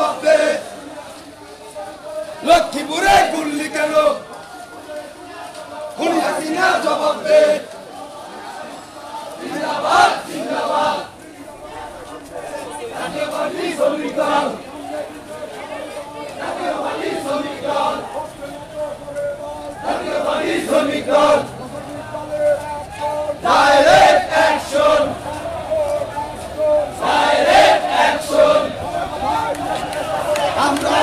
জবাব দে লক্ষ্মীপুরে গুল্লি কেন খুনি হাসিনা জবাব দে জিন্দাবাদ জিন্দাবাদ জাতীয়তাবাদী শ্রমিক দল জাতীয়তাবাদী শ্রমিক দল জাতীয়তাবাদী শ্রমিক দল ডাইরেক্ট অ্যাকশন ডাইরেক্ট অ্যাকশন আমরা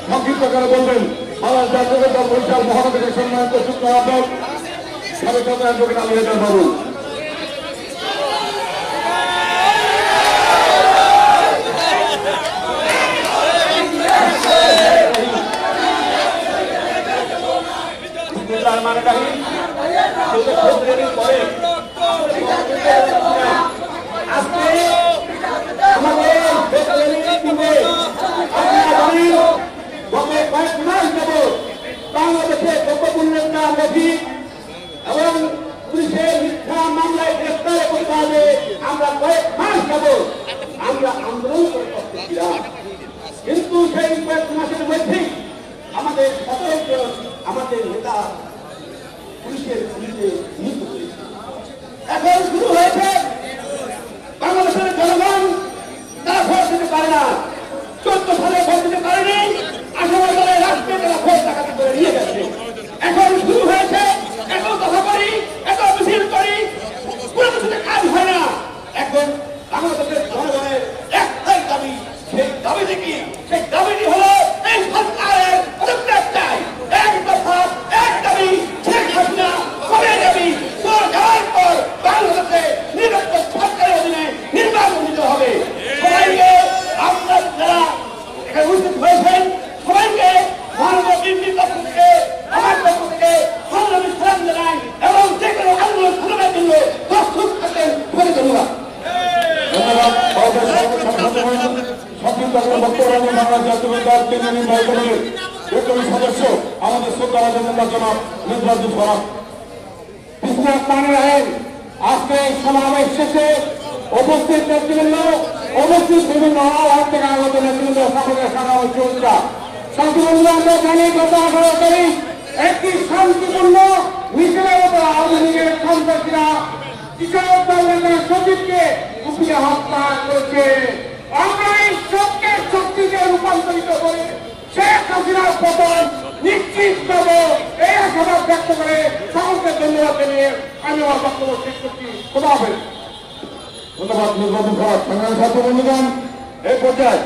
সংক্ষিপ্ত করে বলবেন বাংলাদেশ জাতীয় দল বরিশাল মহানগরীর সম্মানিত যুগ্ম আহ্বায়ক সাবেক অ্যাডভোকেট আলী হায়দার বাবু। রহমানির রহিম। পরে আজকে আমাদের গত কয়েক মাস যাবৎ বাংলাদেশে গোপনীয়তা গভীর এবং পুলিশের মিথ্যা মামলায় গ্রেফতারের প্রতিবাদে আমরা কয়েক মাস যাবৎ আমরা আন্দোলন করে করতেছিলাম। কিন্তু সেই কয়েক মাসের মধ্যেই আমাদের আমাদের নেতা পুলিশের গুলিতে নিহত হয়েছে। এখন শুরু হয়েছে বাংলাদেশের জনগণ তারা ভোট দিতে পারে না। 14 সালে ভোট দিতে পারেনি, 18 সালে রাষ্ট্রে তারা ভোট ডাকাতি করে নিয়ে গেছে। এখন শুরু হয়েছে এত কথা করি, এত মিছিল করি, কোনো কিছুতে কাজ হয় না। এখন বাংলাদেশের জনগণের একটাই দাবি, সেই দাবিটি কি? সেই দাবিটি হলো এই সরকারের পদত্যাগ চাই। এক দফা এক দাবি, শেখ হাসিনা কবে যাবি? তোর যাওয়ার পর বাংলাদেশে নিরপেক্ষ সরকারের অধীনে নির্বাচন দিতে হবে। সবাইকে আমরা যারা এখানে উপস্থিত হয়েছেন সবাইকে মাননীয় বিএনপির পক্ষ থেকে আমার পক্ষ থেকে সংগ্রামী সালাম জানাই এবং যে কোনো আন্দোলন সংগ্রামের জন্য প্রস্তুত থাকেন। ধন্যবাদ। সদস্য আমাদের আজকে সমাবেশ শেষে উপস্থিত নেতৃবৃন্দ, উপস্থিত বিভিন্ন আওয়াজ থেকে আগত নেতৃবৃন্দ, সকলের সাংবাদিকরা শান্তিপূর্ণ আমরা জানি গত 18 তারিখ একটি শান্তিপূর্ণ মিছিলের উপর আওয়ামী লীগের সন্ত্রাসীরা কৃষক দল নেতা সচিবকে কুপিয়ে হত্যা করেছে। আমরা এই শোককে শক্তিতে রূপান্তরিত করে শেখ হাসিনার পতন নিশ্চিত করব, এই আশাবাদ ব্যক্ত করে সকলকে ধন্যবাদ জানিয়ে আমি আমার বক্তব্য শেষ করছি। খোদা হাফেজ। ধন্যবাদ। নির্বাচন করার সংগ্রামী ছাত্র বন্ধুগণ, এই পর্যায়ে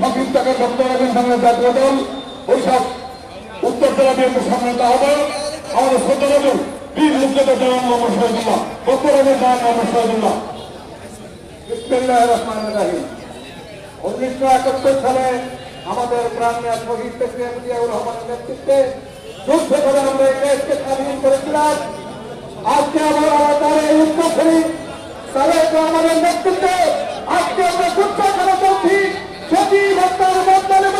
সংক্ষিপ্ত আকার বক্তব্য রাখবেন বাংলাদেশ জাতীয় দল বৈশাখ উত্তর জেলা বিএনপির সম্মানিত আহ্বায়ক আমাদের শ্রদ্ধাভাজন বীর মুক্তিযোদ্ধা জনাব মোহাম্মদ শহীদুল্লাহ। বক্তব্য রাখবেন জনাব মোহাম্মদ শহীদুল্লাহ। বিসমিল্লাহির রহমানির রহিম। 1971 সালে আমাদের প্রাণীয় শহীদ প্রেসিডেন্ট জিয়াউর রহমানের নেতৃত্বে যুদ্ধ করে আমরা এই দেশকে স্বাধীন করেছিলাম। আজকে আবার আমাদের এই উত্তরসূরি তাদের আমাদের নেতৃত্বে আজকে আমরা যুদ্ধ করে চলছি। সচিব হত্যার মধ্য নেব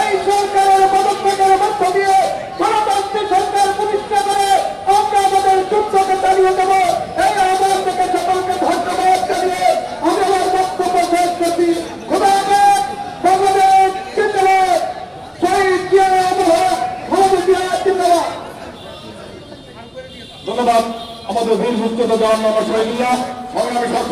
এই সরকারের পদত্যাগের মধ্য দিয়ে গণতান্ত্রিক সরকার প্রতিষ্ঠা করে আমরা আমাদের যুদ্ধকে চালিয়ে দেবো। এই আহ্বান থেকে সকলকে ধন্যবাদ জানিয়ে আমি আমার বক্তব্য শেষ করছি। খোদা হাফেজ। বাংলাদেশ জিন্দাবাদ। শহীদ জিয়া অমর, খালেদা জিয়া জিন্দাবাদ। ধন্যবাদ। আমাদের বীর মুক্তিযোদ্ধা জনাব মোহাম্মদ শহীদুল্লাহ। সংগ্রামী